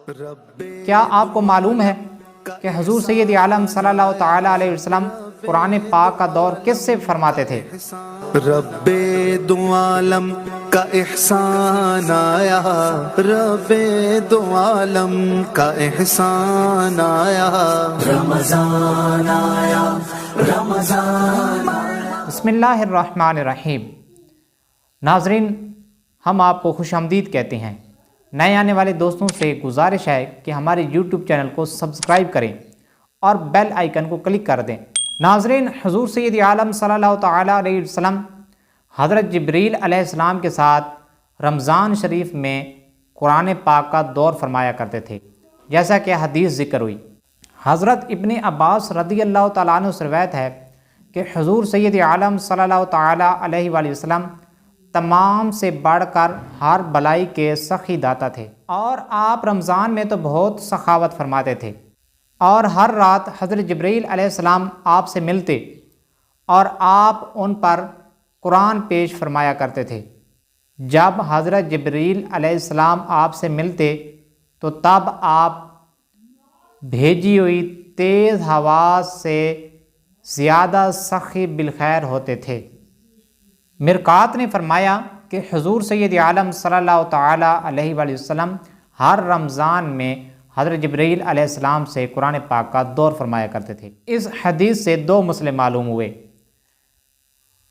کیا آپ کو معلوم ہے کہ حضور سید عالم صلی اللہ تعالیٰ علیہ وسلم قرآن پاک کا دور کس سے فرماتے تھے؟ رب دو عالم کا احسان آیا، رب دو عالم کا احسان آیا، رمضان آیا، رمضان آیا۔ بسم اللہ الرحمن الرحیم۔ ناظرین، ہم آپ کو خوش آمدید کہتے ہیں۔ نئے آنے والے دوستوں سے گزارش ہے کہ ہمارے یوٹیوب چینل کو سبسکرائب کریں اور بیل آئیکن کو کلک کر دیں۔ ناظرین، حضور سید عالم صلی اللہ تعالیٰ علیہ وسلم حضرت جبریل علیہ السلام کے ساتھ رمضان شریف میں قرآن پاک کا دور فرمایا کرتے تھے، جیسا کہ حدیث ذکر ہوئی۔ حضرت ابن عباس رضی اللہ تعالیٰ عنہ سے روایت ہے کہ حضور سید عالم صلی اللہ تعالیٰ علیہ وآلہ وسلم تمام سے بڑھ کر ہر بلائی کے سخی داتا تھے، اور آپ رمضان میں تو بہت سخاوت فرماتے تھے، اور ہر رات حضرت جبریل علیہ السلام آپ سے ملتے اور آپ ان پر قرآن پیش فرمایا کرتے تھے۔ جب حضرت جبریل علیہ السلام آپ سے ملتے تو تب آپ بھیجی ہوئی تیز ہوا سے زیادہ سخی بالخیر ہوتے تھے۔ مرقات نے فرمایا کہ حضور سید عالم صلی اللہ تعالیٰ علیہ وآلہ وسلم ہر رمضان میں حضرت جبریل علیہ السلام سے قرآن پاک کا دور فرمایا کرتے تھے۔ اس حدیث سے دو مسئلے معلوم ہوئے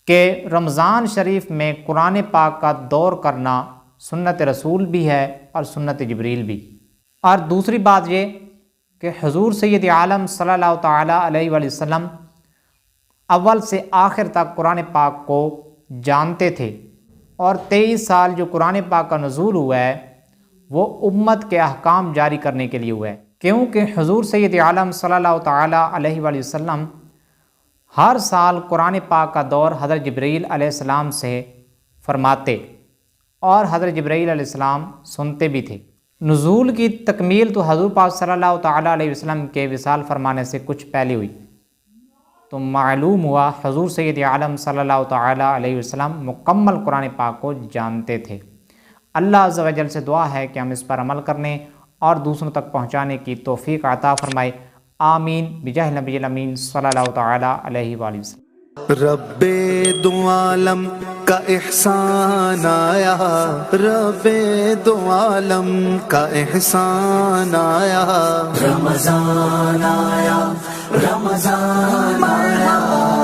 کہ رمضان شریف میں قرآن پاک کا دور کرنا سنت رسول بھی ہے اور سنت جبریل بھی، اور دوسری بات یہ کہ حضور سید عالم صلی اللہ تعالیٰ علیہ وآلہ وسلم اول سے آخر تک قرآن پاک کو جانتے تھے، اور 23 سال جو قرآن پاک کا نزول ہوا ہے وہ امت کے احکام جاری کرنے کے لیے ہوا ہے، کیونکہ حضور سید عالم صلی اللہ تعالیٰ علیہ وآلہ وسلم ہر سال قرآن پاک کا دور حضرت جبریل علیہ السلام سے فرماتے اور حضرت جبریل علیہ السلام سنتے بھی تھے۔ نزول کی تکمیل تو حضور پاک صلی اللہ تعالیٰ علیہ وسلم کے وصال فرمانے سے کچھ پہلے ہوئی، تو معلوم ہوا حضور سید عالم صلی اللہ تعالیٰ علیہ وسلم مکمل قرآن پاک کو جانتے تھے۔ اللہ عز و جل سے دعا ہے کہ ہم اس پر عمل کرنے اور دوسروں تک پہنچانے کی توفیق عطا فرمائے، آمین بجاہ نبی الامین صلی اللہ تعالیٰ علیہ وآلہ وسلم۔ رب دو عالم کا احسان آیا، رب دو عالم کا احسان آیا، رمضان آیا، رمضان آیا۔